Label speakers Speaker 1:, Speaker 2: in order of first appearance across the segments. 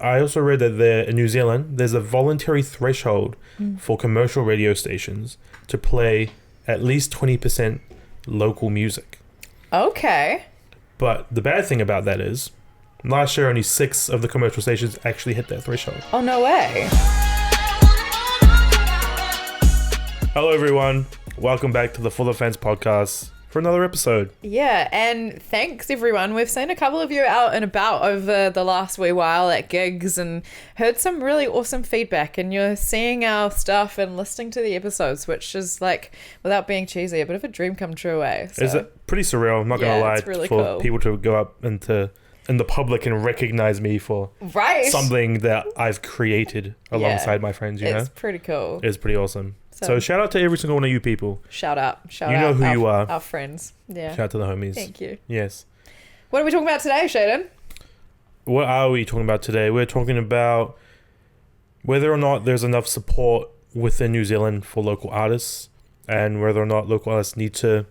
Speaker 1: I also read that there in New Zealand, there's a voluntary threshold for commercial radio stations to play at least 20% local music.
Speaker 2: Okay.
Speaker 1: But the bad thing about that is, last year only 6 of the commercial stations actually hit that threshold.
Speaker 2: Oh, no way.
Speaker 1: Hello, everyone. Welcome back to the Full of Fans podcast for another episode.
Speaker 2: Yeah, and thanks, everyone. We've seen a couple of you out and about over the last wee while at gigs and heard some really awesome feedback, and you're seeing our stuff and listening to the episodes, which is, like, without being cheesy, a bit of a dream come true, eh? So,
Speaker 1: Is it pretty surreal? I'm not going to lie.
Speaker 2: It's really
Speaker 1: for
Speaker 2: cool.
Speaker 1: people to go up in the public and recognize me for something that I've created alongside my friends, you know?
Speaker 2: It's pretty cool.
Speaker 1: It's pretty awesome. So shout out to every single one of you people.
Speaker 2: Shout out.
Speaker 1: You know who you are.
Speaker 2: Our friends. Yeah.
Speaker 1: Shout out to the homies.
Speaker 2: Thank you.
Speaker 1: Yes.
Speaker 2: What are we talking about today, Shaden?
Speaker 1: What are we talking about today? We're talking about whether or not there's enough support within New Zealand for local artists, and whether or not local artists need to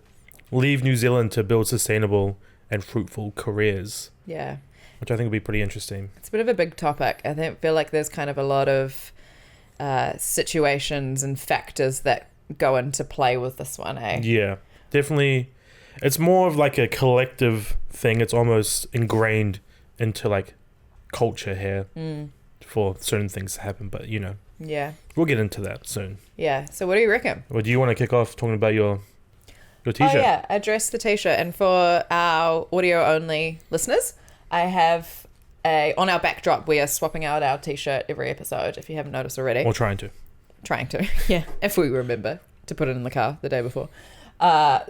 Speaker 1: leave New Zealand to build sustainable and fruitful careers.
Speaker 2: Yeah.
Speaker 1: Which I think would be pretty interesting.
Speaker 2: It's a bit of a big topic. I feel like there's kind of a lot of situations and factors that go into play with this one, eh?
Speaker 1: Yeah, definitely. It's more of like a collective thing. It's almost ingrained into like culture here for certain things to happen. But you know,
Speaker 2: yeah,
Speaker 1: we'll get into that soon.
Speaker 2: Yeah. So what do you reckon?
Speaker 1: Well, do you want to kick off talking about your t-shirt?
Speaker 2: Oh yeah, address the t-shirt. And for our audio only listeners, I have on our backdrop, we are swapping out our t-shirt every episode, if you haven't noticed already.
Speaker 1: Or trying to,
Speaker 2: yeah, if we remember to put it in the car the day before.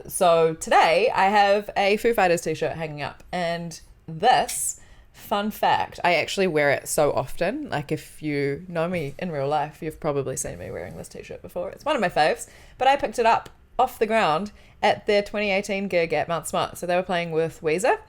Speaker 2: So today I have a Foo Fighters t-shirt hanging up, and this, fun fact, I actually wear it so often. Like, if you know me in real life, you've probably seen me wearing this t-shirt before. It's one of my faves, but I picked it up off the ground at their 2018 gig at Mount Smart. So they were playing with Weezer.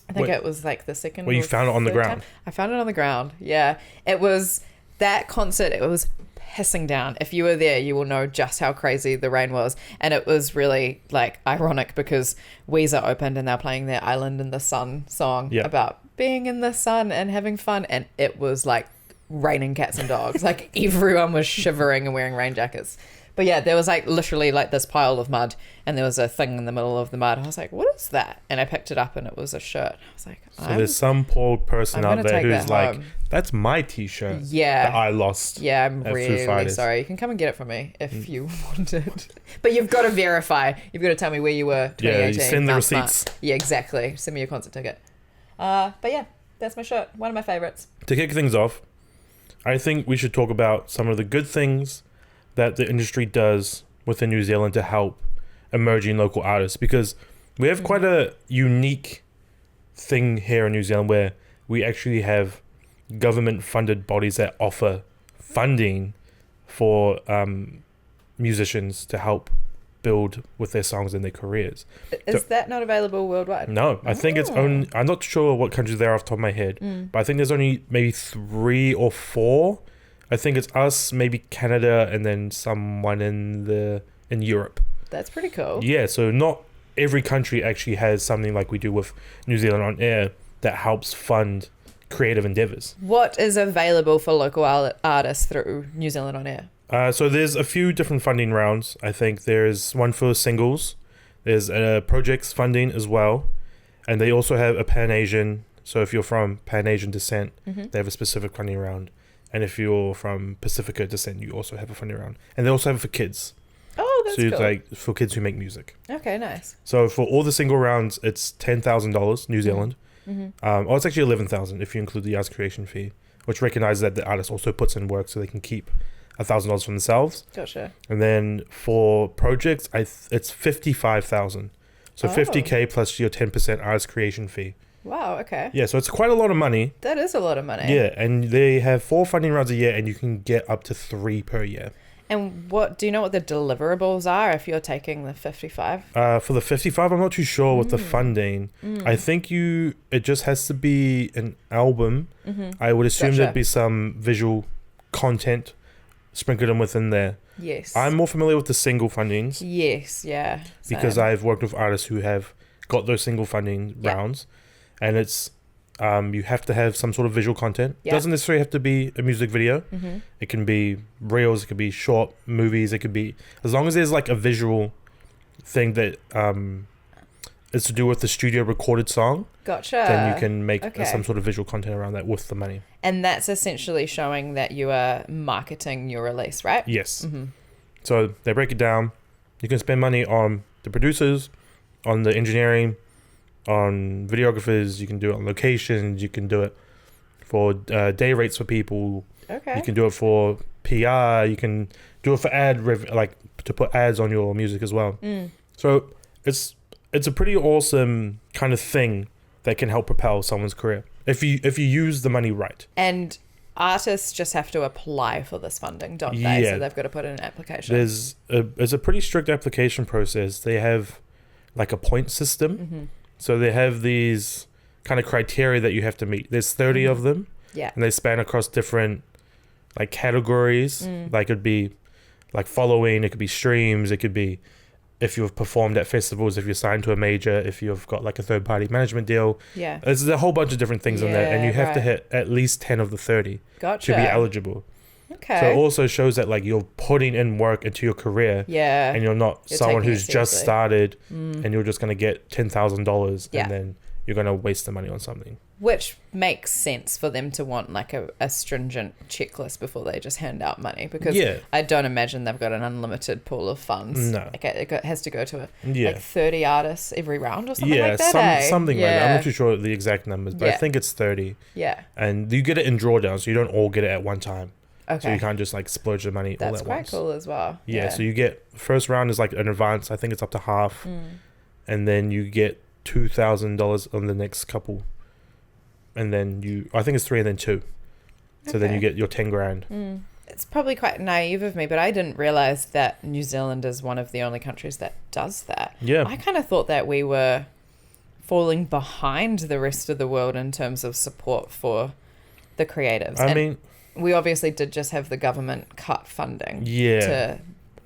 Speaker 2: I think it was like the second.
Speaker 1: Well, you found it on the ground.
Speaker 2: I found it on the ground. Yeah, it was that concert. It was pissing down. If you were there, you will know just how crazy the rain was, and it was really like ironic because Weezer opened and they're playing their "Island in the Sun" song about being in the sun and having fun, and it was like raining cats and dogs. Like, everyone was shivering and wearing rain jackets. But yeah, there was like literally like this pile of mud, and there was a thing in the middle of the mud. I was like, what is that? And I picked it up and it was a shirt. I was like,
Speaker 1: so there's some poor person out there who's like,
Speaker 2: home.
Speaker 1: That's my t-shirt
Speaker 2: that
Speaker 1: I lost.
Speaker 2: Yeah, I'm really sorry. You can come and get it from me if you want it. But you've got to verify. You've got to tell me where you were 2018.
Speaker 1: Yeah, you send the receipts.
Speaker 2: Smart. Yeah, exactly. Send me your concert ticket. But yeah, that's my shirt. One of my favorites.
Speaker 1: To kick things off, I think we should talk about some of the good things that the industry does within New Zealand to help emerging local artists, because we have quite a unique thing here in New Zealand where we actually have government funded bodies that offer funding for musicians to help build with their songs and their careers.
Speaker 2: Is that not available worldwide?
Speaker 1: No, I think it's only, I'm not sure what countries there are off the top of my head, but I think there's only maybe 3 or 4. I think it's us, maybe Canada, and then someone in Europe.
Speaker 2: That's pretty cool.
Speaker 1: Yeah, so not every country actually has something like we do with New Zealand On Air that helps fund creative endeavors.
Speaker 2: What is available for local artists through New Zealand On Air?
Speaker 1: So there's a few different funding rounds. I think there's one for singles. There's projects funding as well. And they also have a Pan-Asian. So if you're from Pan-Asian descent, they have a specific funding round. And if you're from Pacifica descent, you also have a funding round. And they also have it for kids.
Speaker 2: Oh, that's cool.
Speaker 1: So it's like for kids who make music.
Speaker 2: Okay, nice.
Speaker 1: So for all the single rounds, it's $10,000 New Zealand. It's actually $11,000 if you include the arts creation fee, which recognizes that the artist also puts in work so they can keep $1,000 for themselves.
Speaker 2: Gotcha.
Speaker 1: And then for projects, it's $55,000. So $50K plus your 10% arts creation fee.
Speaker 2: Wow, okay.
Speaker 1: Yeah, so it's quite a lot of money.
Speaker 2: That is a lot of money.
Speaker 1: Yeah, and they have 4 funding rounds a year, and you can get up to 3 per year.
Speaker 2: And do you know what the deliverables are if you're taking the 55?
Speaker 1: For the 55, I'm not too sure with the funding. I think it just has to be an album. I would assume there'd be some visual content sprinkled in within there.
Speaker 2: Yes.
Speaker 1: I'm more familiar with the single fundings.
Speaker 2: Yes, yeah.
Speaker 1: Because I've worked with artists who have got those single funding rounds. And it's You have to have some sort of visual content.
Speaker 2: Yeah.
Speaker 1: Doesn't necessarily have to be a music video. It can be reels, it could be short movies, it could be, as long as there's like a visual thing that is to do with the studio recorded song,
Speaker 2: Gotcha.
Speaker 1: then you can make
Speaker 2: Okay.
Speaker 1: some sort of visual content around that with the money.
Speaker 2: And that's essentially showing that you are marketing your release, right?
Speaker 1: Yes. So they break it down. You can spend money on the producers, on the engineering, on videographers. You can do it on locations. You can do it for day rates for people.
Speaker 2: Okay.
Speaker 1: You can do it for PR. You can do it for like to put ads on your music as well. So it's a pretty awesome kind of thing that can help propel someone's career if you use the money right.
Speaker 2: And artists just have to apply for this funding, don't they?
Speaker 1: Yeah.
Speaker 2: So they've got to put in an application.
Speaker 1: There's a pretty strict application process. They have like a point system. So they have these kind of criteria that you have to meet. There's 30 of them.
Speaker 2: Yeah.
Speaker 1: And they span across different like categories. Like it'd be like following, it could be streams, it could be if you've performed at festivals, if you're signed to a major, if you've got like a third party management deal.
Speaker 2: Yeah.
Speaker 1: There's a whole bunch of different things in there, and you have to hit at least 10 of the 30
Speaker 2: Gotcha.
Speaker 1: to be eligible.
Speaker 2: Okay.
Speaker 1: So it also shows that like you're putting in work into your career.
Speaker 2: Yeah.
Speaker 1: And you're not
Speaker 2: You're
Speaker 1: someone
Speaker 2: taking it
Speaker 1: who's just
Speaker 2: seriously.
Speaker 1: started and you're just going to get $10,000
Speaker 2: Yeah.
Speaker 1: and then you're going to waste the money on something.
Speaker 2: Which makes sense for them to want like a stringent checklist before they just hand out money, because
Speaker 1: Yeah.
Speaker 2: I don't imagine they've got an unlimited pool of funds.
Speaker 1: No.
Speaker 2: Like has to go to
Speaker 1: Yeah.
Speaker 2: like 30 artists every round or something
Speaker 1: Yeah,
Speaker 2: like that.
Speaker 1: something like that. I'm
Speaker 2: Yeah.
Speaker 1: not too sure the exact numbers, but I
Speaker 2: Yeah.
Speaker 1: think it's 30.
Speaker 2: Yeah.
Speaker 1: And you get it in drawdown, so you don't all get it at one time. So
Speaker 2: Okay.
Speaker 1: you can't just like splurge the money all
Speaker 2: That's
Speaker 1: at
Speaker 2: quite
Speaker 1: once.
Speaker 2: cool as well.
Speaker 1: Yeah, so you get first round is like an advance. I think it's up to half, and then you get $2,000 on the next couple, and then I think it's 3 and then 2. So then
Speaker 2: Okay.
Speaker 1: you get your 10 grand.
Speaker 2: It's probably quite naive of me, but I didn't realize that New Zealand is one of the only countries that does that.
Speaker 1: Yeah.
Speaker 2: I kind of thought that we were falling behind the rest of the world in terms of support for the creatives.
Speaker 1: I
Speaker 2: And
Speaker 1: mean,
Speaker 2: we obviously did just have the government cut funding
Speaker 1: yeah.
Speaker 2: to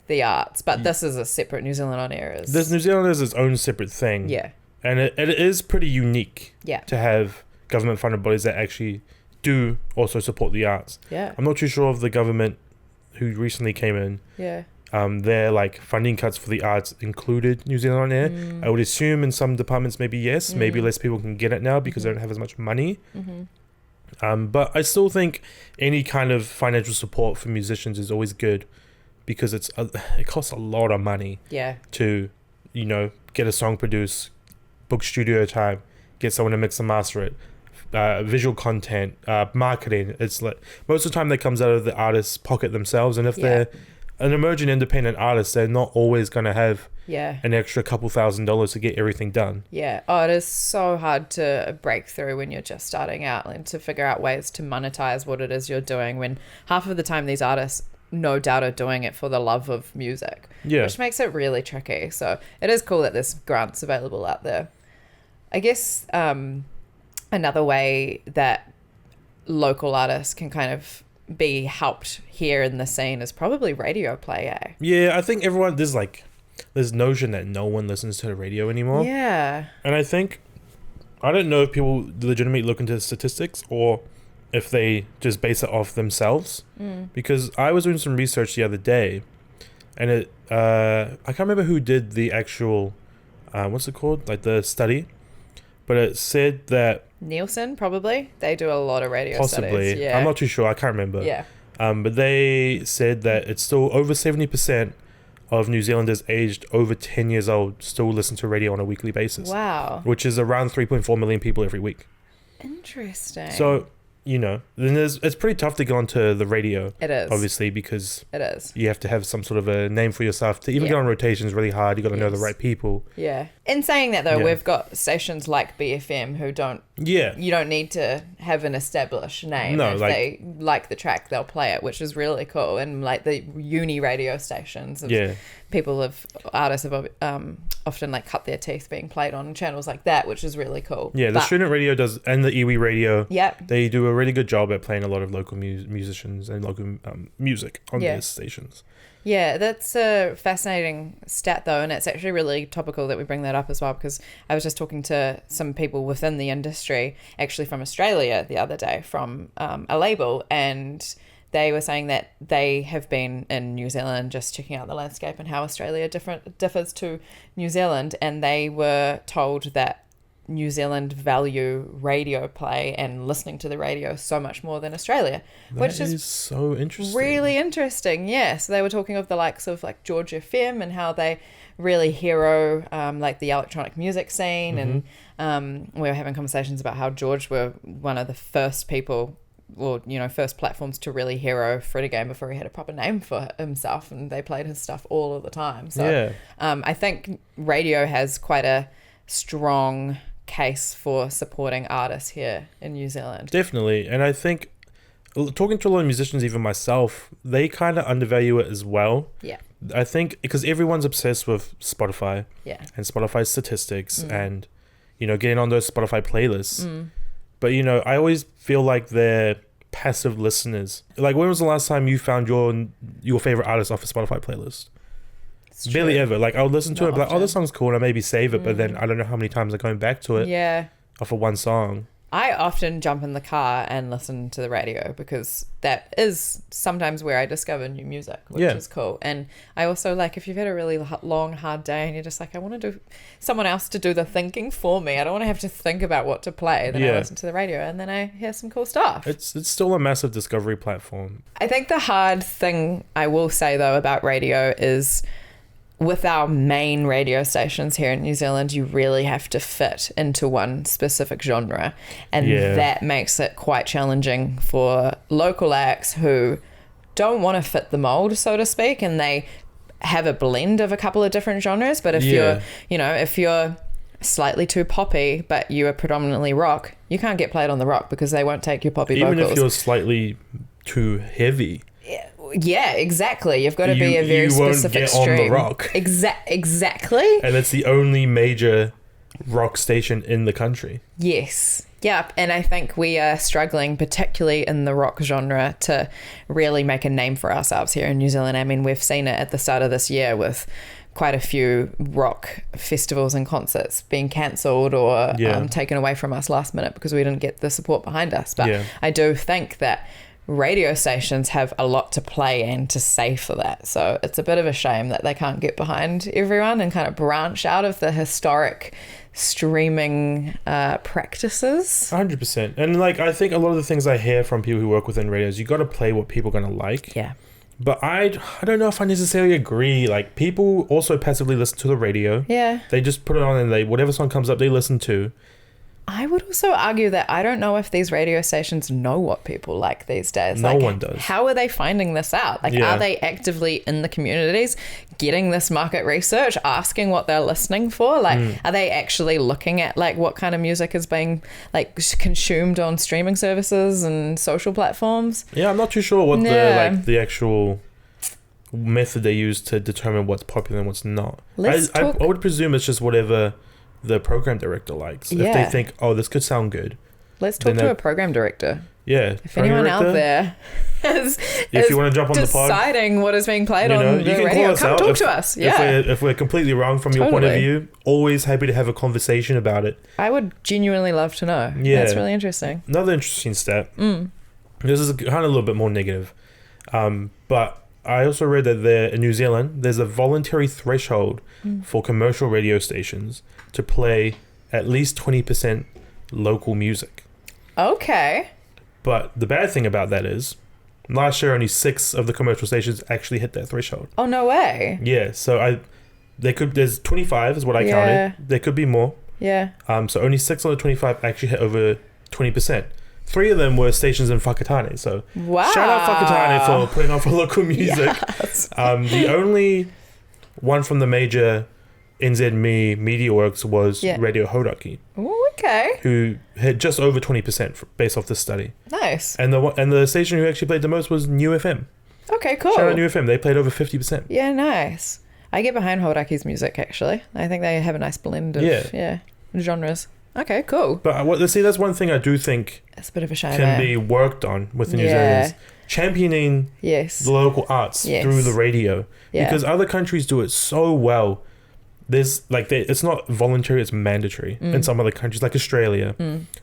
Speaker 2: the arts, but this is a separate New Zealand On Air.
Speaker 1: This New Zealand is its own separate thing.
Speaker 2: Yeah.
Speaker 1: And it is pretty unique
Speaker 2: Yeah.
Speaker 1: to have government funded bodies that actually do also support the arts.
Speaker 2: Yeah.
Speaker 1: I'm not too sure of the government who recently came in.
Speaker 2: Yeah.
Speaker 1: Their like funding cuts for the arts included New Zealand On Air. I would assume in some departments maybe yes, maybe less people can get it now because they don't have as much money. But I still think any kind of financial support for musicians is always good because it costs a lot of money
Speaker 2: Yeah.
Speaker 1: to, get a song produced, book studio time, get someone to mix and master it, visual content, marketing. It's like most of the time that comes out of the artist's pocket themselves, and if they're an emerging independent artist, they're not always going to have
Speaker 2: Yeah.
Speaker 1: an extra couple $1,000s to get everything done.
Speaker 2: Yeah. Oh, it is so hard to break through when you're just starting out and to figure out ways to monetize what it is you're doing, when half of the time these artists no doubt are doing it for the love of music.
Speaker 1: Yeah.
Speaker 2: Which makes it really tricky. So it is cool that there's grants available out there. I guess another way that local artists can kind of be helped here in the scene is probably radio play, eh?
Speaker 1: Yeah, I think everyone, there's this notion that no one listens to the radio anymore.
Speaker 2: Yeah.
Speaker 1: And I don't know if people legitimately look into the statistics or if they just base it off themselves. Because I was doing some research the other day, and I can't remember who did the actual, what's it called? Like the study. But it said that
Speaker 2: Nielsen, probably. They do a lot of radio
Speaker 1: possibly,
Speaker 2: studies. Yeah.
Speaker 1: I'm not too sure, I can't remember.
Speaker 2: Yeah.
Speaker 1: But they said that it's still over 70% of New Zealanders aged over 10 years old still listen to radio on a weekly basis.
Speaker 2: Wow.
Speaker 1: Which is around 3.4 million people every week.
Speaker 2: Interesting.
Speaker 1: So, then it's pretty tough to get onto the radio.
Speaker 2: It is.
Speaker 1: Obviously, because
Speaker 2: It is.
Speaker 1: you have to have some sort of a name for yourself. To even
Speaker 2: Yeah.
Speaker 1: get on rotation is really hard. You got to know the
Speaker 2: Yes.
Speaker 1: right people.
Speaker 2: Yeah. In saying that though,
Speaker 1: Yeah.
Speaker 2: we've got stations like BFM who
Speaker 1: Yeah.
Speaker 2: you don't need to have an established name.
Speaker 1: No,
Speaker 2: if they like the track, they'll play it, which is really cool. And like the uni radio stations,
Speaker 1: Yeah.
Speaker 2: artists have often like cut their teeth being played on channels like that, which is really cool.
Speaker 1: Yeah, the
Speaker 2: But-
Speaker 1: student radio does, and the iwi radio.
Speaker 2: Yep.
Speaker 1: They do a really good job at playing a lot of local musicians and local music on
Speaker 2: Yeah.
Speaker 1: their stations.
Speaker 2: Yeah, that's a fascinating stat, though, and it's actually really topical that we bring that up as well, because I was just talking to some people within the industry, actually from Australia the other day, from a label, and they were saying that they have been in New Zealand just checking out the landscape and how Australia differs to New Zealand, and they were told that New Zealand value radio play and listening to the radio so much more than Australia, which is
Speaker 1: so interesting.
Speaker 2: Really interesting, yeah. So they were talking of the likes of like George FM and how they really hero like the electronic music scene, and we were having conversations about how George were one of the first people, or first platforms to really hero Fred again before he had a proper name for himself, and they played his stuff all of the time. So I think radio has quite a strong case for supporting artists here in New Zealand.
Speaker 1: Definitely. And I think talking to a lot of musicians, even myself, they kind of undervalue it as well.
Speaker 2: Yeah.
Speaker 1: I think because everyone's obsessed with Spotify and Spotify statistics and, getting on those Spotify playlists. But, I always feel like they're passive listeners. Like, when was the last time you found your favorite artist off a Spotify playlist? Barely ever. Like, I'll listen to it, but like, this song's cool, and I maybe save it, but then I don't know how many times I'm going back to it.
Speaker 2: Yeah.
Speaker 1: Off of one song.
Speaker 2: I often jump in the car and listen to the radio, because that is sometimes where I discover new music, which is cool. And I also like, if you've had a really long, hard day and you're just like, I want to do someone else to do the thinking for me. I don't want to have to think about what to play. Then I listen to the radio and then I hear some cool stuff.
Speaker 1: It's still a massive discovery platform.
Speaker 2: I think the hard thing I will say though about radio is, with our main radio stations here in New Zealand, you really have to fit into one specific genre. And that makes it quite challenging for local acts who don't want to fit the mold, so to speak, and they have a blend of a couple of different genres. But if you're slightly too poppy, but you are predominantly rock, you can't get played on the rock because they won't take your poppy vocals.
Speaker 1: Even if you're slightly too heavy.
Speaker 2: Yeah, exactly. You've got to be a very specific stream.
Speaker 1: On the rock.
Speaker 2: Exactly.
Speaker 1: And it's the only major rock station in the country.
Speaker 2: Yes. Yep. And I think we are struggling, particularly in the rock genre, to really make a name for ourselves here in New Zealand. I mean, we've seen it at the start of this year with quite a few rock festivals and concerts being cancelled or taken away from us last minute because we didn't get the support behind us. But I do think that radio stations have a lot to play and to say for that. So it's a bit of a shame that they can't get behind everyone and kind of branch out of the historic streaming practices.
Speaker 1: 100%. And like, I think a lot of the things I hear from people who work within radio is you got to play what people are going to like.
Speaker 2: Yeah.
Speaker 1: But I don't know if I necessarily agree. Like, people also passively listen to the radio.
Speaker 2: Yeah.
Speaker 1: They just put it on and whatever song comes up, they listen to.
Speaker 2: I would also argue that I don't know if these radio stations know what people like these days.
Speaker 1: No one does.
Speaker 2: How are they finding this out? Like, are they actively in the communities getting this market research, asking what they're listening for? Like, are they actually looking at like what kind of music is being like consumed on streaming services and social platforms?
Speaker 1: Yeah, I'm not too sure what the actual method they use to determine what's popular and what's not. I would presume it's just whatever the program director likes. If they think, oh, this could sound good,
Speaker 2: let's talk to a program director.
Speaker 1: If
Speaker 2: anyone out there
Speaker 1: if you want to jump on the pod,
Speaker 2: deciding what is being played on the radio, come talk to us.
Speaker 1: If we're completely wrong from your point of view, always happy to have a conversation about it.
Speaker 2: I would genuinely love to know. That's really interesting.
Speaker 1: Another interesting stat. This is kind of a little bit more negative, but I also read that in New Zealand, there's a voluntary threshold for commercial radio stations to play at least 20% local music. Okay. But the bad thing about that is, last year only 6 of the commercial stations actually hit that threshold.
Speaker 2: Oh, no way.
Speaker 1: Yeah, so there's 25 is what I counted. There could be more.
Speaker 2: Yeah.
Speaker 1: So only 6 of the 25 actually hit over 20%. 3 of them were stations in Whakatane. So shout out Whakatane for putting on for local music. Yes. The only one from the major NZME Media Works was Radio Hodaki.
Speaker 2: Ooh, okay.
Speaker 1: Who hit just over 20% based off this study.
Speaker 2: Nice.
Speaker 1: And the station who actually played the most was New FM.
Speaker 2: Okay, cool.
Speaker 1: Shout out New FM. They played over 50%.
Speaker 2: Yeah, nice. I get behind Hodaki's music, actually. I think they have a nice blend of genres. Okay, cool.
Speaker 1: But see, that's one thing I do think
Speaker 2: It's a bit of a shame.
Speaker 1: can be worked on with the New Zealanders. Championing
Speaker 2: Yes.
Speaker 1: the local arts through the radio.
Speaker 2: Yeah.
Speaker 1: Because other countries do it so well. There's like it's not voluntary, it's mandatory in some other countries like Australia.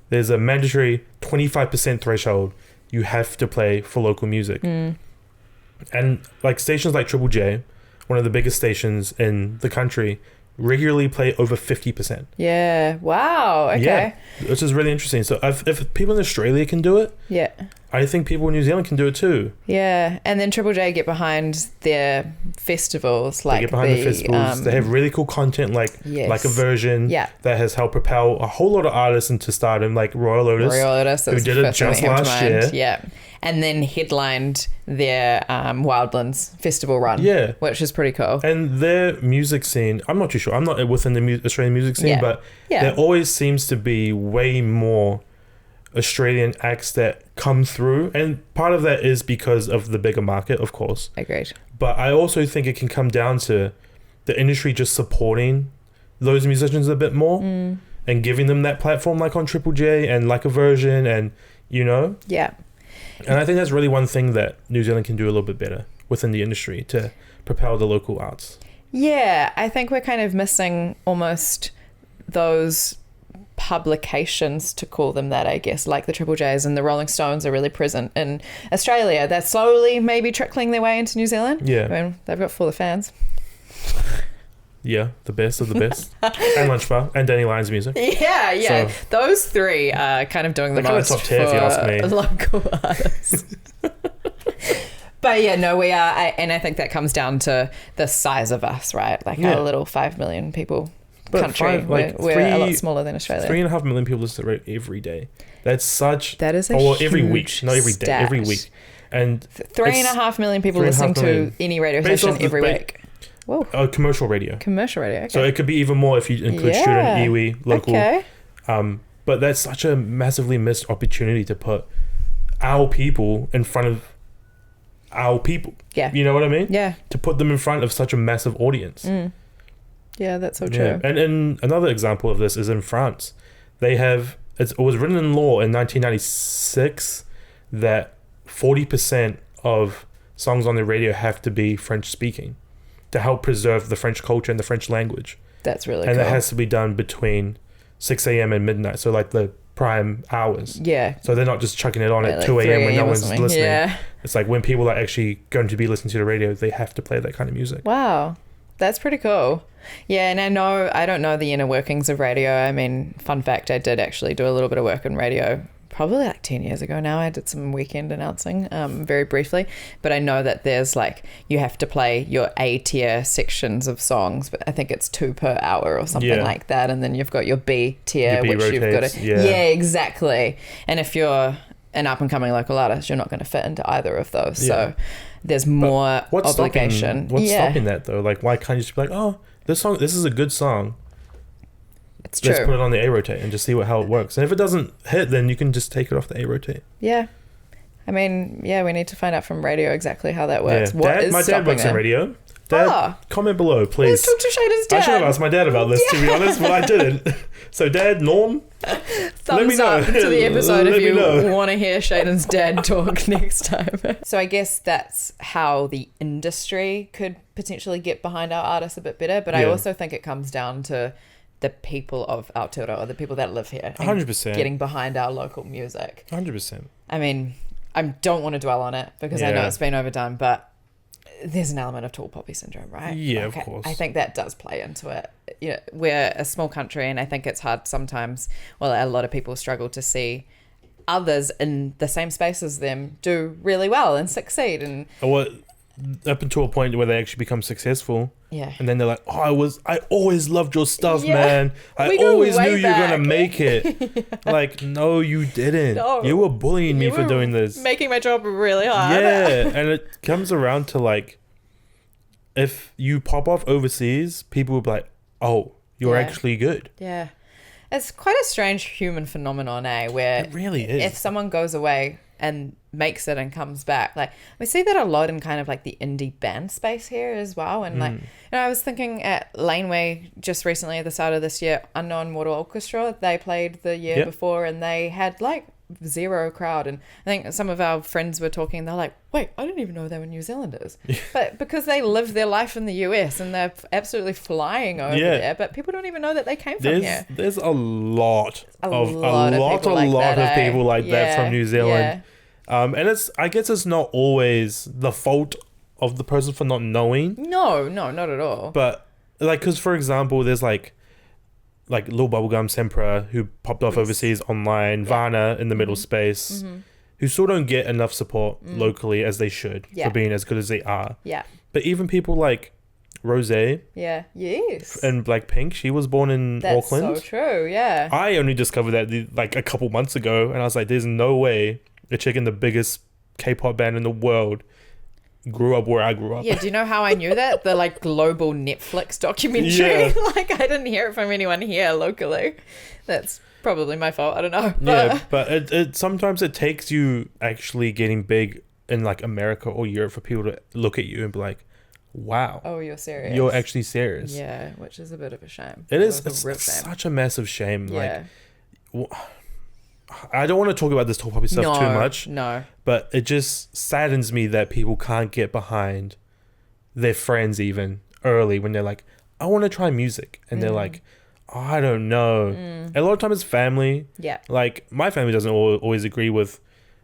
Speaker 1: There's a mandatory 25% threshold you have to play for local music. And like stations like Triple J, one of the biggest stations in the country, regularly play over 50%.
Speaker 2: Yeah. Wow. Okay.
Speaker 1: Yeah, which is really interesting. So if people in Australia can do it,
Speaker 2: Yeah.
Speaker 1: I think people in New Zealand can do it too.
Speaker 2: Yeah. And then Triple J get behind their festivals. Like
Speaker 1: they get behind the festivals. They have really cool content like a version that has helped propel a whole lot of artists into stardom, like Royal Otis, who did it just last year.
Speaker 2: Yeah. And then headlined their Wildlands festival run. Yeah. Which is pretty cool.
Speaker 1: And their music scene, I'm not too sure. I'm not within the Australian music scene, but there always seems to be way more Australian acts that come through. And part of that is because of the bigger market, of course.
Speaker 2: Agreed.
Speaker 1: But I also think it can come down to the industry just supporting those musicians a bit more and giving them that platform like on Triple J and like a version and, you know?
Speaker 2: Yeah.
Speaker 1: And I think that's really one thing that New Zealand can do a little bit better within the industry to propel the local arts.
Speaker 2: Yeah, I think we're kind of missing almost those publications, to call them that, I guess, like the Triple J's and the Rolling Stones are really present in Australia. They're slowly maybe trickling their way into New Zealand.
Speaker 1: Yeah.
Speaker 2: I mean, they've got full of fans.
Speaker 1: Yeah, the best of the best. And Lunch Bar and Danny Lyons Music.
Speaker 2: Yeah. So, those three are kind of doing the most
Speaker 1: top tier, if you ask me.
Speaker 2: Local artists. But yeah, no, we are, and I think that comes down to the size of us, right? Like our little 5 million people country. We're a lot smaller than Australia.
Speaker 1: 3.5 million people listen to radio every day. That is a
Speaker 2: huge
Speaker 1: every week, not every day, every week. And
Speaker 2: 3.5 million people listening to any radio station every week. Whoa.
Speaker 1: Commercial radio.
Speaker 2: Okay.
Speaker 1: So it could be even more if you include student, iwi, local.
Speaker 2: Okay.
Speaker 1: But that's such a massively missed opportunity to put our people in front of our people.
Speaker 2: Yeah.
Speaker 1: You know what I mean?
Speaker 2: Yeah.
Speaker 1: To put them in front of such a massive audience.
Speaker 2: Yeah, that's so true.
Speaker 1: And another example of this is in France. It was written in law in 1996 that 40% of songs on the radio have to be French speaking to help preserve the French culture and the French language.
Speaker 2: That's really
Speaker 1: cool. And
Speaker 2: that
Speaker 1: has to be done between 6 a.m. and midnight. So like the prime hours.
Speaker 2: Yeah.
Speaker 1: So they're not just chucking it on at 2 a.m. when no one's listening.
Speaker 2: Yeah.
Speaker 1: It's like when people are actually going to be listening to the radio, they have to play that kind of music.
Speaker 2: Wow. That's pretty cool. Yeah, and I don't know the inner workings of radio. I mean, fun fact, I did actually do a little bit of work in radio probably like 10 years ago now. I did some weekend announcing very briefly, but I know that there's like, you have to play your A tier sections of songs, but I think it's 2 per hour or something like that. And then you've got your B tier, which rotates, you've got to, yeah, exactly. And if you're an up and coming local artist, you're not going to fit into either of those. So there's more obligation.
Speaker 1: What's stopping that though? Like, why can't you just be like, oh, this is a good song.
Speaker 2: It's true.
Speaker 1: Let's put it on the A-rotate and just see how it works. And if it doesn't hit, then you can just take it off the A-rotate.
Speaker 2: Yeah. I mean, yeah, we need to find out from radio exactly how that works.
Speaker 1: Yeah. My dad works in radio. Dad, comment below, please.
Speaker 2: Let's talk to Shaden's dad.
Speaker 1: I should have asked my dad about this, to be honest, but I didn't. So, Dad, Norm, let me know.
Speaker 2: Thumbs up to the episode if you want to hear Shaden's dad talk next time. So I guess that's how the industry could potentially get behind our artists a bit better. But I also think it comes down to the people of Aotearoa, the people that live here.
Speaker 1: 100%.
Speaker 2: Getting behind our local music.
Speaker 1: 100%.
Speaker 2: I mean, I don't want to dwell on it because I know it's been overdone, but there's an element of tall poppy syndrome, right?
Speaker 1: Yeah, of course.
Speaker 2: I think that does play into it. You know, we're a small country, and I think it's hard sometimes. Well, a lot of people struggle to see others in the same space as them do really well and succeed. And
Speaker 1: up until a point where they actually become successful.
Speaker 2: Yeah.
Speaker 1: And then they're like, oh, I always loved your stuff, man. I always knew you were going to make it. Like, no, you didn't. No, you were bullying me for doing this.
Speaker 2: Making my job really hard.
Speaker 1: Yeah. And it comes around to like, if you pop off overseas, people will be like, oh, you're actually good.
Speaker 2: Yeah. It's quite a strange human phenomenon, where
Speaker 1: it really is.
Speaker 2: If someone goes away and makes it and comes back. Like we see that a lot in kind of like the indie band space here as well. And like, I was thinking at Laneway just recently at the start of this year, Unknown Mortal Orchestra, they played the year before and they had like zero crowd. And I think some of our friends were talking, they're like, wait, I didn't even know they were New Zealanders. But because they live their life in the US and they're absolutely flying over there, but people don't even know that they came from here.
Speaker 1: There's a lot of
Speaker 2: that,
Speaker 1: people like that from New Zealand. And I guess it's not always the fault of the person for not knowing.
Speaker 2: No, not at all.
Speaker 1: But like, because for example, there's like Lil Bubblegum Sempra who popped off overseas online, Varna in the middle space, who still don't get enough support locally as they should for being as good as they are.
Speaker 2: Yeah.
Speaker 1: But even people like Rosé, and Blackpink, she was born in Auckland.
Speaker 2: That's so true. Yeah.
Speaker 1: I only discovered that like a couple months ago, and I was like, "There's no way a chick in the biggest K-pop band in the world grew up where I grew up."
Speaker 2: Yeah, do you know how I knew that? The like global Netflix documentary. Like I didn't hear it from anyone here locally. That's probably my fault. I don't know.
Speaker 1: But it sometimes it takes you actually getting big in like America or Europe for people to look at you and be like, wow.
Speaker 2: Oh, you're serious.
Speaker 1: You're actually serious.
Speaker 2: Yeah, which is a bit of a shame.
Speaker 1: It's such a massive shame. Yeah. Like, I don't want to talk about this topic stuff too much.
Speaker 2: No.
Speaker 1: But it just saddens me that people can't get behind their friends even early when they're like, I want to try music. And they're like, oh, I don't know. A lot of times it's family.
Speaker 2: Yeah.
Speaker 1: Like my family doesn't always agree with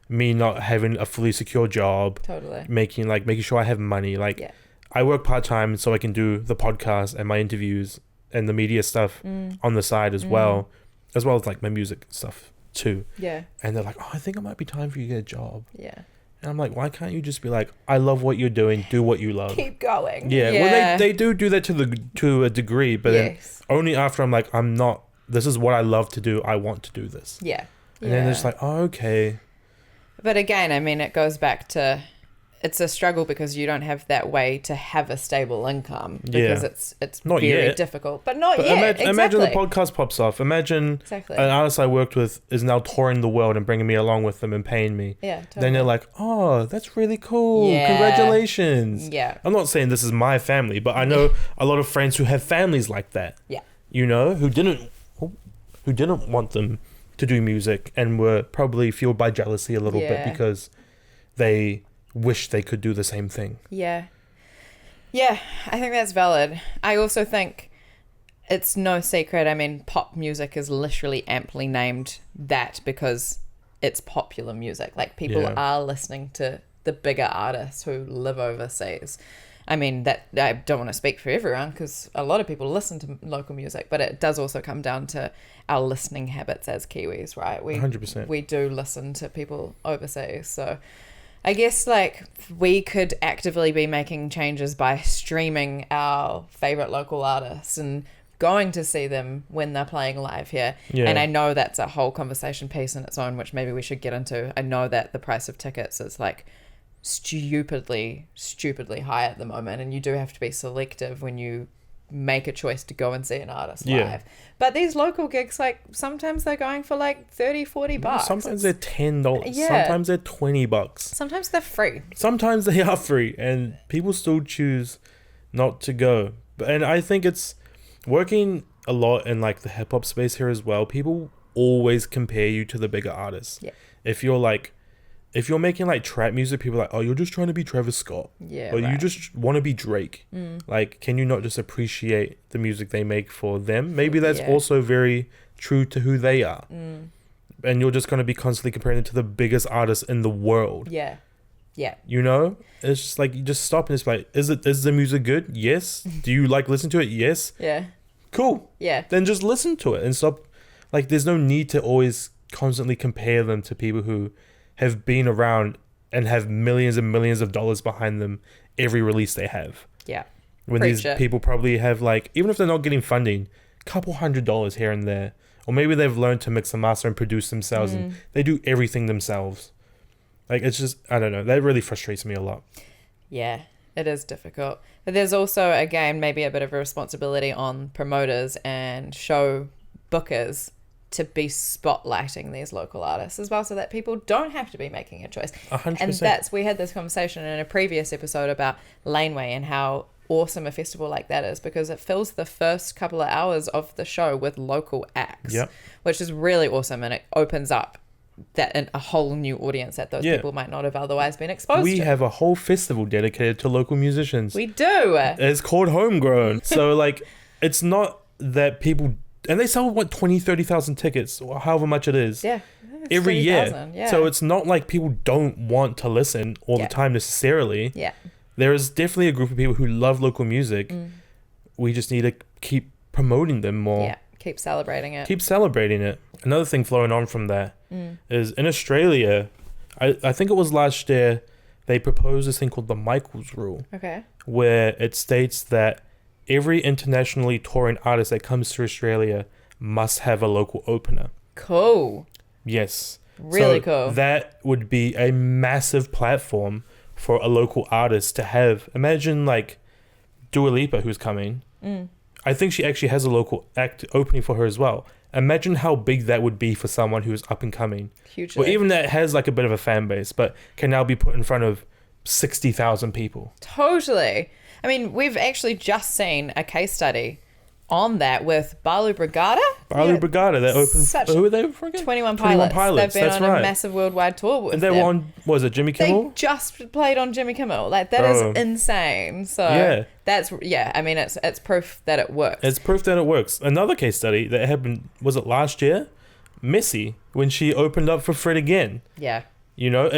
Speaker 1: me not having a fully secure job.
Speaker 2: Totally.
Speaker 1: Making sure I have money. Like I work part-time so I can do the podcast and my interviews and the media stuff on the side as well as like my music stuff too.
Speaker 2: Yeah.
Speaker 1: And they're like, oh, I think it might be time for you to get a job.
Speaker 2: Yeah.
Speaker 1: And I'm like, why can't you just be like, I love what you're doing, do what you love.
Speaker 2: Keep going.
Speaker 1: Yeah. Well, they do that to a degree, but then only after I'm like, this is what I love to do. I want to do this.
Speaker 2: Yeah.
Speaker 1: And then it's like, oh, okay.
Speaker 2: But again, I mean, it goes back to, it's a struggle because you don't have that way to have a stable income because it's
Speaker 1: not
Speaker 2: very
Speaker 1: yet.
Speaker 2: difficult. But not yet.
Speaker 1: Imagine the podcast pops off. Imagine an artist I worked with is now touring the world and bringing me along with them and paying me.
Speaker 2: Yeah, totally.
Speaker 1: Then they're like, oh, that's really cool. Yeah. Congratulations.
Speaker 2: Yeah.
Speaker 1: I'm not saying this is my family, but I know a lot of friends who have families like that.
Speaker 2: Yeah.
Speaker 1: You know, who didn't want them to do music and were probably fueled by jealousy a little bit because they wish they could do the same thing. Yeah, I think that's valid. I also think it's no secret. I mean, pop music is literally amply named that because it's popular music. Like people are listening to the bigger artists who live overseas. I mean, that I don't want to speak for everyone because a lot of people listen to local music, but it does also come down to our listening habits as Kiwis, right? 100%.
Speaker 2: We do listen to people overseas, so I guess like we could actively be making changes by streaming our favorite local artists and going to see them when they're playing live here. Yeah. And I know that's a whole conversation piece in its own, which maybe we should get into. I know that the price of tickets is like stupidly high at the moment, and you do have to be selective when you make a choice to go and see an artist live. But these local gigs, like sometimes they're going for like $30-$40.
Speaker 1: Sometimes they're $10. Sometimes they're $20.
Speaker 2: Sometimes they're free.
Speaker 1: Sometimes they are free, and people still choose not to go. And I think it's working a lot in like the hip hop space here as well. People always compare you to the bigger artists. If you're making like trap music, people are like, oh, you're just trying to be Travis Scott. Yeah. Or you just want to be Drake. Like, can you not just appreciate the music they make for them? Maybe that's also very true to who they are. And you're just going to be constantly comparing it to the biggest artists in the world. Yeah. You know? It's just like, you just stop and it's like, is the music good? Yes. Do you like listen to it? Yes. Yeah. Cool. Yeah. Then just listen to it and stop. Like, there's no need to always constantly compare them to people who have been around and have millions and millions of dollars behind them every release they have. Yeah. When these people probably have like, even if they're not getting funding, a couple $100 here and there. Or maybe they've learned to mix and master and produce themselves and they do everything themselves. Like, it's just, I don't know. That really frustrates me a lot. Yeah, it is difficult. But there's also, again, maybe a bit of a responsibility on promoters and show bookers
Speaker 2: to be spotlighting these local artists as well, so that people don't have to be making a choice.
Speaker 1: 100%.
Speaker 2: And we had this conversation in a previous episode about Laneway and how awesome a festival like that is, because it fills the first couple of hours of the show with local acts, which is really awesome, and it opens up that in a whole new audience that those people might not have otherwise been exposed to.
Speaker 1: We have a whole festival dedicated to local musicians.
Speaker 2: We do.
Speaker 1: It's called Homegrown. So like, it's not that people, and they sell 20,000-30,000 tickets, or however much it is, every year. So it's not like people don't want to listen all the time necessarily. There is definitely a group of people who love local music. We just need to keep promoting them more.
Speaker 2: Keep celebrating it.
Speaker 1: Keep celebrating it. Another thing flowing on from that is in Australia, I think it was last year, they proposed this thing called the Michaels Rule.
Speaker 2: Okay.
Speaker 1: Where it states that every internationally touring artist that comes to Australia must have a local opener.
Speaker 2: Cool.
Speaker 1: Yes.
Speaker 2: Really
Speaker 1: so
Speaker 2: cool.
Speaker 1: That would be a massive platform for a local artist to have. Imagine like Dua Lipa, who's coming. I think she actually has a local act opening for her as well. Imagine how big that would be for someone who's up and coming.
Speaker 2: Hugely.
Speaker 1: Or even that has like a bit of a fan base, but can now be put in front of 60,000 people.
Speaker 2: Totally. I mean, we've actually just seen a case study on that with Balu Brigada.
Speaker 1: Brigada, they opened. Who are they for again?
Speaker 2: 21 Pilots. They've been on a massive worldwide tour with
Speaker 1: and they were on, was it Jimmy Kimmel?
Speaker 2: They just played on Jimmy Kimmel. Like, that is insane. So that's, I mean, it's proof that it works.
Speaker 1: It's proof that it works. Another case study that happened, was it last year? Missy, when she opened up for Fred again.
Speaker 2: Yeah.
Speaker 1: You know,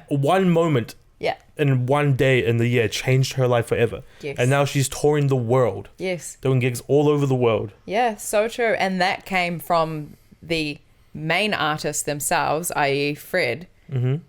Speaker 1: one moment.
Speaker 2: Yeah.
Speaker 1: In one day in the year changed her life forever.
Speaker 2: Yes.
Speaker 1: And now she's touring the world.
Speaker 2: Yes.
Speaker 1: Doing gigs all over the world.
Speaker 2: Yeah, so true. And that came from the main artists themselves, i.e. Fred,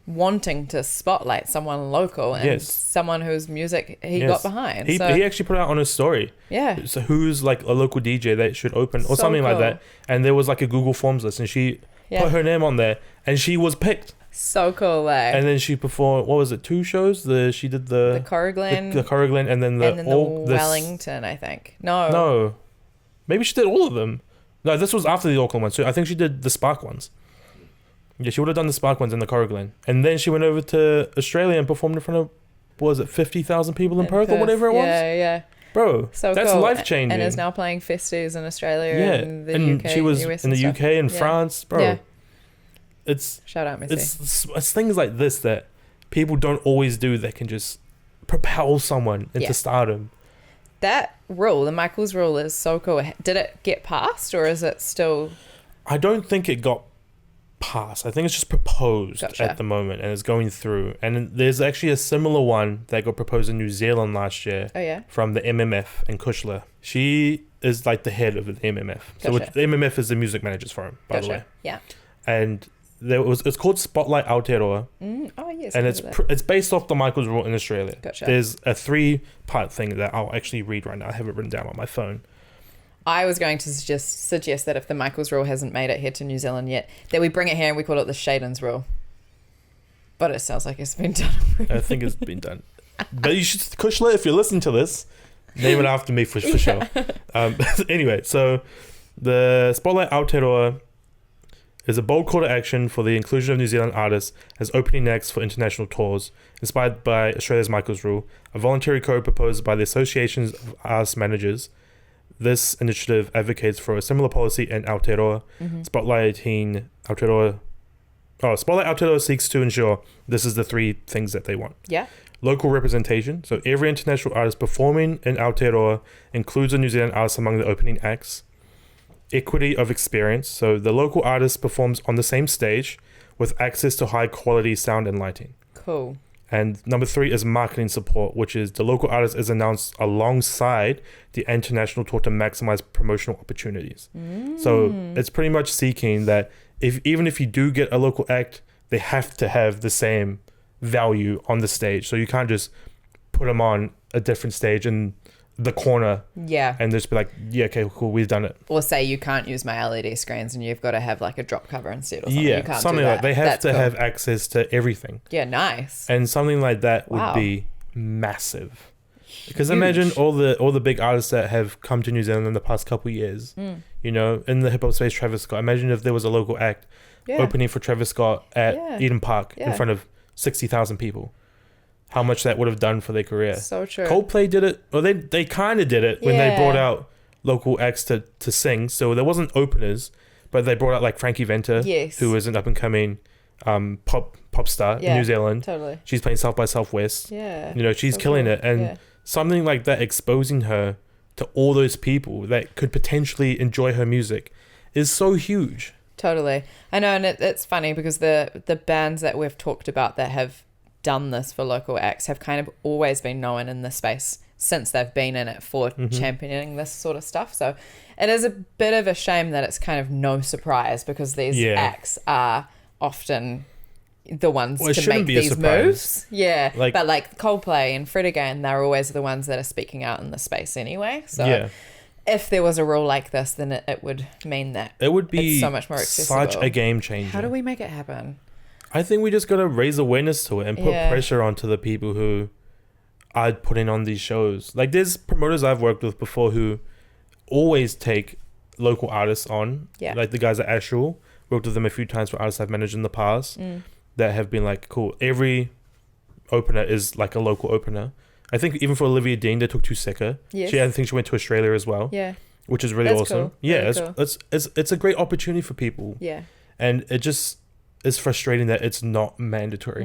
Speaker 2: wanting to spotlight someone local and someone whose music he got behind.
Speaker 1: He actually put it out on his story.
Speaker 2: Yeah.
Speaker 1: So who's like a local DJ that should open or
Speaker 2: So
Speaker 1: something like
Speaker 2: cool.
Speaker 1: that. And there was like a Google Forms list and she put her name on there and she was picked.
Speaker 2: So cool, like.
Speaker 1: And then she performed, what was it, 2 shows? She did the
Speaker 2: Corrigan.
Speaker 1: The Corrigan and then the
Speaker 2: Wellington, I think.
Speaker 1: No. Maybe she did all of them. No, this was after the Auckland one. So I think she did the Spark ones. Yeah, she would have done the Spark ones and the Corrigan. And then she went over to Australia and performed in front of, what was it, 50,000 people in Perth or whatever it was?
Speaker 2: Yeah.
Speaker 1: Bro,
Speaker 2: so
Speaker 1: that's
Speaker 2: cool.
Speaker 1: life-changing.
Speaker 2: And is now playing festivals in Australia and the UK.
Speaker 1: She was
Speaker 2: US
Speaker 1: in the
Speaker 2: stuff.
Speaker 1: UK and France. Bro.
Speaker 2: Yeah.
Speaker 1: Shout
Speaker 2: out Missy.
Speaker 1: It's things like this that people don't always do that can just propel someone into stardom.
Speaker 2: That rule, the Michaels rule, is so cool. Did it get passed or is it still?
Speaker 1: I don't think it got passed. I think it's just proposed at the moment and it's going through. And there's actually a similar one that got proposed in New Zealand last year.
Speaker 2: Oh yeah.
Speaker 1: From the MMF and Kushler. She is like the head of the MMF. So the MMF is the Music Managers Forum, by the way.
Speaker 2: Yeah.
Speaker 1: And it's called Spotlight Aotearoa.
Speaker 2: Oh yes.
Speaker 1: And it's based off the Michaels Rule in Australia.
Speaker 2: Gotcha.
Speaker 1: There's a 3-part thing that I'll actually read right now. I have it written down on my phone.
Speaker 2: I was going to suggest that if the Michaels Rule hasn't made it here to New Zealand yet, that we bring it here and we call it the Shaden's Rule. But it sounds like it's been done already.
Speaker 1: I think it's been done. But you should, Kushla, if you're listening to this, name it after me for sure. Anyway, so the Spotlight Aotearoa is a bold call to action for the inclusion of New Zealand artists as opening acts for international tours, inspired by Australia's Michaels Rule, a voluntary code proposed by the Associations of Artist Managers. This initiative advocates for a similar policy in Aotearoa. Spotlight Aotearoa seeks to ensure this is the 3 things that they want.
Speaker 2: Yeah.
Speaker 1: Local representation. So every international artist performing in Aotearoa includes a New Zealand artist among the opening acts. Equity of experience. So the local artist performs on the same stage with access to high quality sound and lighting.
Speaker 2: Cool.
Speaker 1: And number 3 is marketing support, which is the local artist is announced alongside the international tour to maximize promotional opportunities. So it's pretty much seeking that even if you do get a local act, they have to have the same value on the stage. So you can't just put them on a different stage in the corner and just be like, yeah, okay, cool, we've done it.
Speaker 2: Or say you can't use my LED screens and you've got to have like a drop cover instead or something. You can't
Speaker 1: something
Speaker 2: do that.
Speaker 1: like they have to have access to everything.
Speaker 2: Yeah, nice.
Speaker 1: And something like that would be massive. Because imagine all the big artists that have come to New Zealand in the past couple of years. You know, in the hip hop space, Travis Scott. Imagine if there was a local act opening for Travis Scott at Eden Park in front of 60,000 people. How much that would have done for their career.
Speaker 2: So true.
Speaker 1: Coldplay did it, or they kind of did it when they brought out local acts to sing. So there wasn't openers, but they brought out like Frankie Venter, who is an up and coming pop star in New Zealand.
Speaker 2: Totally.
Speaker 1: She's playing South by Southwest.
Speaker 2: Yeah.
Speaker 1: You know, she's killing it, and something like that, exposing her to all those people that could potentially enjoy her music, is so huge.
Speaker 2: Totally. I know, and it's funny because the bands that we've talked about that have done this for local acts have kind of always been known in the space since they've been in it for championing this sort of stuff. So it is a bit of a shame that it's kind of no surprise, because these acts are often the ones to make these moves. Yeah. But like Coldplay and Fred again, they're always the ones that are speaking out in the space anyway. So if there was a rule like this, then it would mean that
Speaker 1: it would be
Speaker 2: it's so much more accessible.
Speaker 1: Such a game changer.
Speaker 2: How do we make it happen?
Speaker 1: I think we just got to raise awareness to it and put pressure onto the people who are putting on these shows. Like, there's promoters I've worked with before who always take local artists on. Yeah. Like the guys at Ashul, worked with them a few times for artists I've managed in the past that have been like, cool, every opener is like a local opener. I think even for Olivia Dean, they took Tuseka. Yes. I think she went to Australia as well. Yeah. Which is really awesome. Cool. Yeah, it's a great opportunity for people. Yeah. And it just is frustrating that it's not mandatory.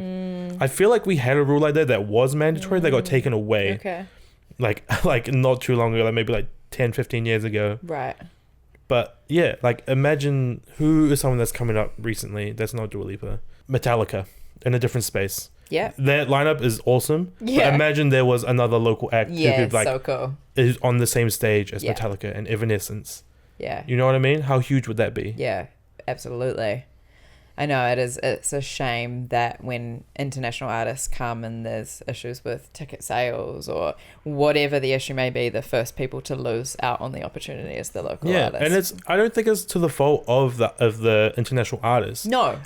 Speaker 1: I feel like we had a rule like that was mandatory that got taken away. Okay. Like not too long ago, like maybe like 10, 15 years ago. Right. But yeah, like imagine who is someone that's coming up recently that's not Dua Lipa. Metallica in a different space. Yeah. Their lineup is awesome. Yeah. But imagine there was another local act who could like so cool. Is on the same stage as Metallica and Evanescence. Yeah. You know what I mean? How huge would that be?
Speaker 2: Yeah, absolutely. I know it's a shame that when international artists come and there's issues with ticket sales or whatever the issue may be, the first people to lose out on the opportunity is the local artists.
Speaker 1: And I don't think it's to the fault of the international artists.
Speaker 2: No.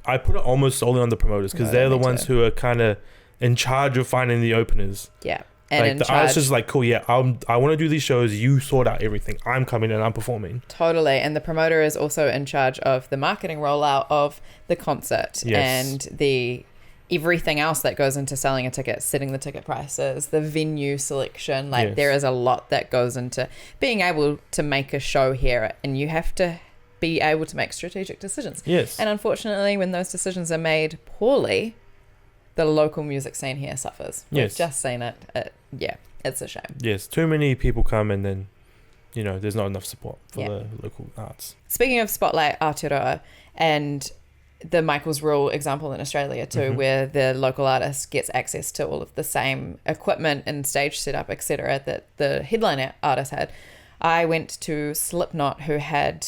Speaker 1: I put it almost solely on the promoters, because they're the ones who are kind of in charge of finding the openers. Yeah. And like the artist is like, cool, yeah, I want to do these shows. You sort out everything. I'm coming and I'm performing.
Speaker 2: Totally. And the promoter is also in charge of the marketing rollout of the concert and the everything else that goes into selling a ticket, setting the ticket prices, the venue selection. Like there is a lot that goes into being able to make a show here, and you have to be able to make strategic decisions. Yes. And unfortunately, when those decisions are made poorly, the local music scene here suffers. We've just seen it. It's a shame.
Speaker 1: Yes, too many people come and then, there's not enough support for the local arts.
Speaker 2: Speaking of Spotlight Aotearoa and the Michael's Rule example in Australia too, where the local artist gets access to all of the same equipment and stage setup, etc., that the headline artist had. I went to Slipknot, who had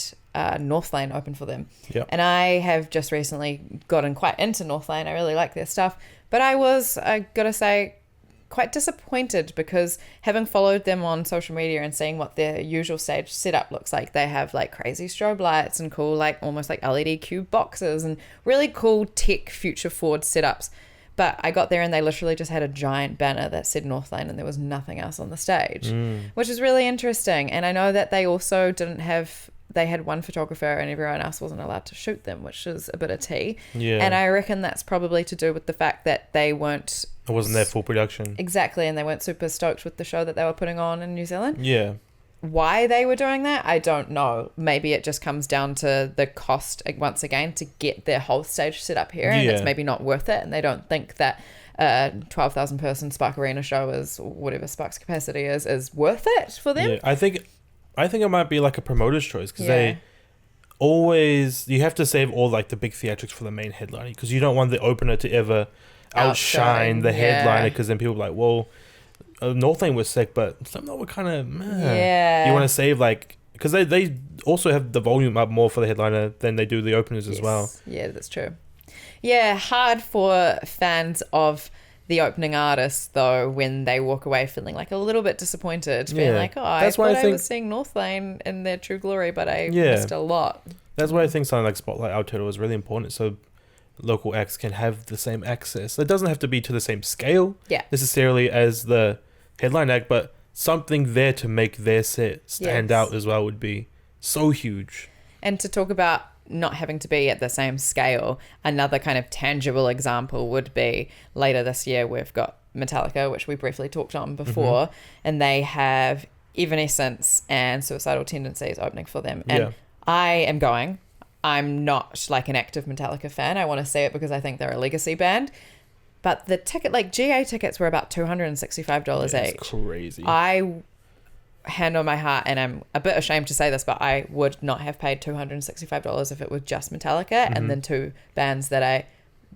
Speaker 2: North Lane open for them. Yep. And I have just recently gotten quite into North Lane. I really like their stuff. But I gotta say, quite disappointed, because having followed them on social media and seeing what their usual stage setup looks like, they have like crazy strobe lights and cool, like almost like LED cube boxes and really cool tech future forward setups. But I got there and they literally just had a giant banner that said North Lane and there was nothing else on the stage, which is really interesting. And I know that they also they had one photographer and everyone else wasn't allowed to shoot them, which is a bit of tea. Yeah. And I reckon that's probably to do with the fact that it wasn't
Speaker 1: their full production.
Speaker 2: Exactly. And they weren't super stoked with the show that they were putting on in New Zealand.
Speaker 1: Yeah.
Speaker 2: Why they were doing that, I don't know. Maybe it just comes down to the cost, once again, to get their whole stage set up here, and it's maybe not worth it, and they don't think that a 12,000 person Spark Arena show is whatever Spark's capacity is worth it for them.
Speaker 1: Yeah, I think it might be like a promoter's choice, because you have to save all like the big theatrics for the main headliner, because you don't want the opener to ever outshine the headliner, because then people are like, well, North Lane was sick, but Slipknot were kind of you want to save, like, because they also have the volume up more for the headliner than they do the openers as well.
Speaker 2: Yeah, that's true. Yeah, hard for fans of the opening artists though when they walk away feeling like a little bit disappointed, being like, I thought I was seeing North Lane in their true glory, but I missed a lot.
Speaker 1: That's why I think something like Spotlight Aotearoa is really important, so local acts can have the same access. It doesn't have to be to the same scale necessarily as the headline act, but something there to make their set stand out as well would be So huge.
Speaker 2: And to talk about not having to be at the same scale, another kind of tangible example would be later this year we've got Metallica, which we briefly talked on before, and they have Evanescence and Suicidal Tendencies opening for them. And I am going. I'm not like an active Metallica fan. I want to see it because I think they're a legacy band. But the ticket, like GA tickets were about $265 each.
Speaker 1: That's crazy.
Speaker 2: I hand on my heart, and I'm a bit ashamed to say this, but I would not have paid $265 if it was just Metallica and then two bands that I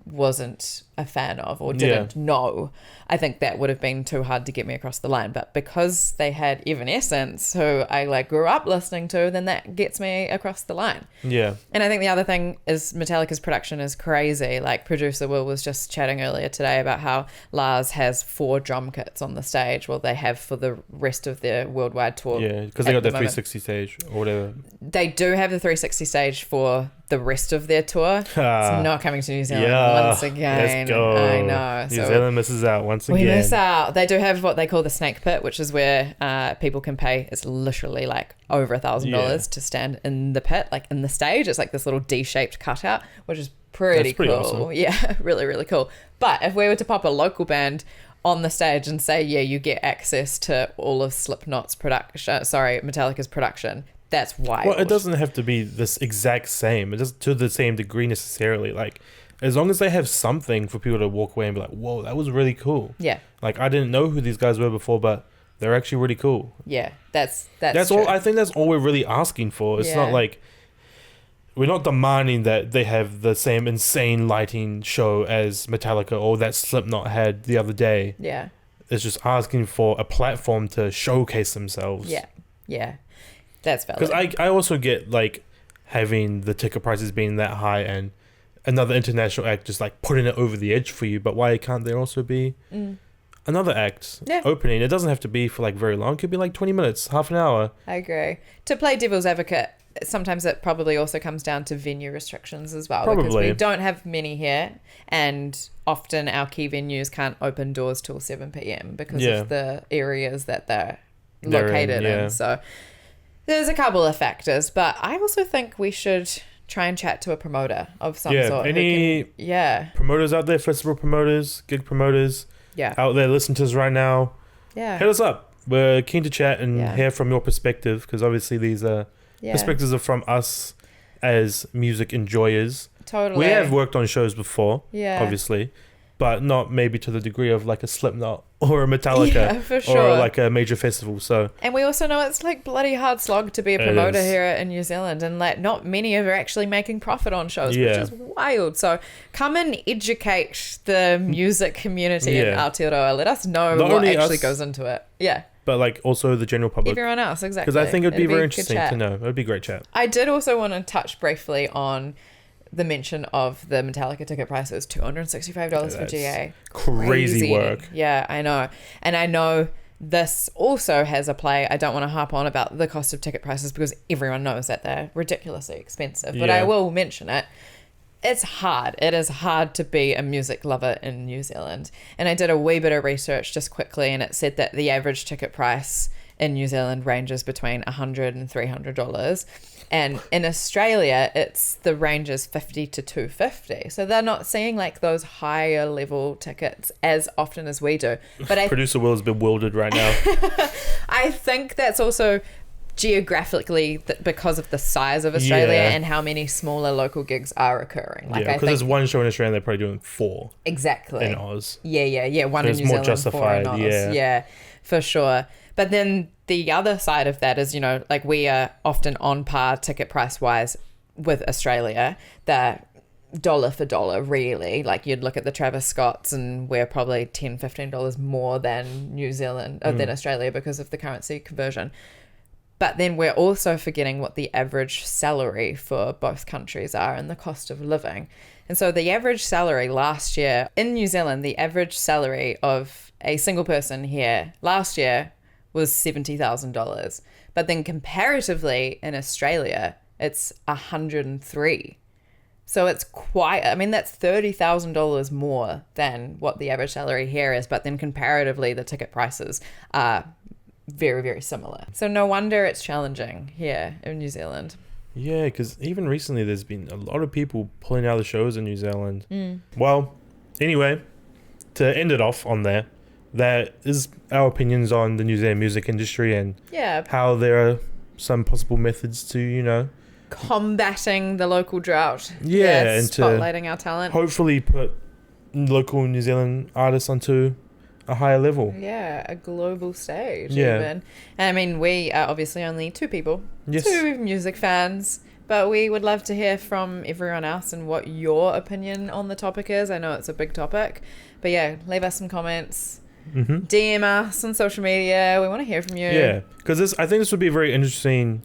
Speaker 2: wasn't a fan of or didn't know. I think that would have been too hard to get me across the line. But because they had Evanescence, who I like grew up listening to, then that gets me across the line.
Speaker 1: Yeah.
Speaker 2: And I think the other thing is Metallica's production is crazy. Like producer Will was just chatting earlier today about how Lars has 4 drum kits on the stage. Well, they have for the rest of their worldwide tour.
Speaker 1: Yeah, because they got the 360 stage or whatever.
Speaker 2: They do have the 360 stage for the rest of their tour. It's not coming to New Zealand once again.
Speaker 1: Let's go.
Speaker 2: I know.
Speaker 1: New Zealand misses out once again.
Speaker 2: We miss out. They do have what they call the snake pit, which is where people can pay. It's literally like over $1,000 to stand in the pit, like in the stage. It's like this little D-shaped cutout, which is pretty cool.
Speaker 1: Awesome.
Speaker 2: Yeah, really, really cool. But if we were to pop a local band on the stage and say, yeah, you get access to all of Metallica's production, that's wild.
Speaker 1: Well, it doesn't have to be this exact same. It doesn't to the same degree necessarily. Like, as long as they have something for people to walk away and be like, whoa, that was really cool.
Speaker 2: Yeah.
Speaker 1: Like, I didn't know who these guys were before, but they're actually really cool.
Speaker 2: Yeah, that's
Speaker 1: true. All. I think that's all we're really asking for. It's not like we're not demanding that they have the same insane lighting show as Metallica or that Slipknot had the other day.
Speaker 2: Yeah.
Speaker 1: It's just asking for a platform to showcase themselves.
Speaker 2: Yeah. Yeah. That's valid.
Speaker 1: Because I also get like having the ticket prices being that high and another international act just like putting it over the edge for you. But why can't there also be another act opening? It doesn't have to be for like very long. It could be like 20 minutes, half an hour.
Speaker 2: I agree. To play devil's advocate, sometimes it probably also comes down to venue restrictions as well. Because we don't have many here, and often our key venues can't open doors till 7 p.m. because of the areas that they're located in. So there's a couple of factors, but I also think we should try and chat to a promoter of some sort.
Speaker 1: Any promoters out there, festival promoters, gig promoters out there listening to us right now, hit us up. We're keen to chat and hear from your perspective, because obviously these perspectives are from us as music enjoyers.
Speaker 2: Totally.
Speaker 1: We have worked on shows before, obviously, but not maybe to the degree of like a Slipknot or a Metallica
Speaker 2: for sure.
Speaker 1: or like a major festival. So,
Speaker 2: and we also know it's like bloody hard slog to be a promoter here in New Zealand, and like not many are actually making profit on shows, which is wild. So come and educate the music community in Aotearoa. Let us know what actually goes into it. Yeah.
Speaker 1: But like also the general public.
Speaker 2: Everyone else, exactly.
Speaker 1: Because I think it'd be very interesting to know. It would be a great chat.
Speaker 2: I did also want to touch briefly on the mention of the Metallica ticket prices, $265 for GA.
Speaker 1: Crazy work.
Speaker 2: Yeah, I know. And I know this also has a play. I don't want to harp on about the cost of ticket prices because everyone knows that they're ridiculously expensive. But I will mention it. It's hard. It is hard to be a music lover in New Zealand. And I did a wee bit of research just quickly, and it said that the average ticket price in New Zealand ranges between $100 and $300. And in Australia, the range is $50 to $250. So they're not seeing like those higher level tickets as often as we do. But
Speaker 1: Producer Will is bewildered right now.
Speaker 2: I think that's also geographically because of the size of Australia and how many smaller local gigs are occurring. Like
Speaker 1: because there's one show in Australia, they're probably doing 4
Speaker 2: exactly
Speaker 1: in Oz.
Speaker 2: One
Speaker 1: so
Speaker 2: in New Zealand,
Speaker 1: justified.
Speaker 2: 4 in Oz. Yeah, for sure. But then the other side of that is, like we are often on par ticket price wise with Australia. They're dollar for dollar, really. Like you'd look at the Travis Scotts and we're probably $10, $15 more than New Zealand, than Australia because of the currency conversion. But then we're also forgetting what the average salary for both countries are and the cost of living. And so the average salary last year in New Zealand, the average salary of a single person here last year was $70,000. But then comparatively in Australia, it's $103,000. So it's that's $30,000 more than what the average salary here is. But then comparatively, the ticket prices are very, very similar. So no wonder it's challenging here in New Zealand.
Speaker 1: Yeah, because even recently there's been a lot of people pulling out of shows in New Zealand. Well, anyway, to end it off on there, that is our opinions on the New Zealand music industry and how there are some possible methods to,
Speaker 2: combating the local drought.
Speaker 1: Yeah, and
Speaker 2: spotlighting our talent.
Speaker 1: Hopefully put local New Zealand artists onto a higher level.
Speaker 2: Yeah, a global stage
Speaker 1: Yeah.
Speaker 2: even. And I mean, we are obviously only two people.
Speaker 1: Yes.
Speaker 2: Two music fans. But we would love to hear from everyone else and what your opinion on the topic is. I know it's a big topic. But yeah, leave us some comments. DM us on social media. We want to hear from you.
Speaker 1: Yeah, because I think this would be a very interesting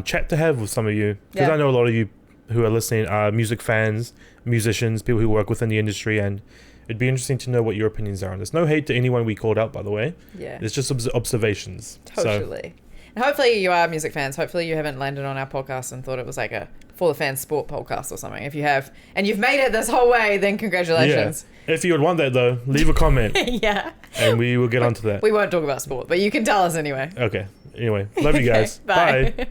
Speaker 1: chat to have with some of you. Because I know a lot of you who are listening are music fans, musicians, people who work within the industry, and it'd be interesting to know what your opinions are on this. No hate to anyone we called out, by the way.
Speaker 2: Yeah.
Speaker 1: It's just observations.
Speaker 2: Totally. And hopefully you are music fans. Hopefully you haven't landed on our podcast and thought it was like a For the Fans Sport podcast or something. If you have, and you've made it this whole way, then congratulations.
Speaker 1: Yeah. If you would want that, though, leave a comment.
Speaker 2: Yeah.
Speaker 1: And we will get onto that.
Speaker 2: We won't talk about sport, but you can tell us anyway.
Speaker 1: Okay. Anyway, love you guys.
Speaker 2: Bye.
Speaker 1: Bye.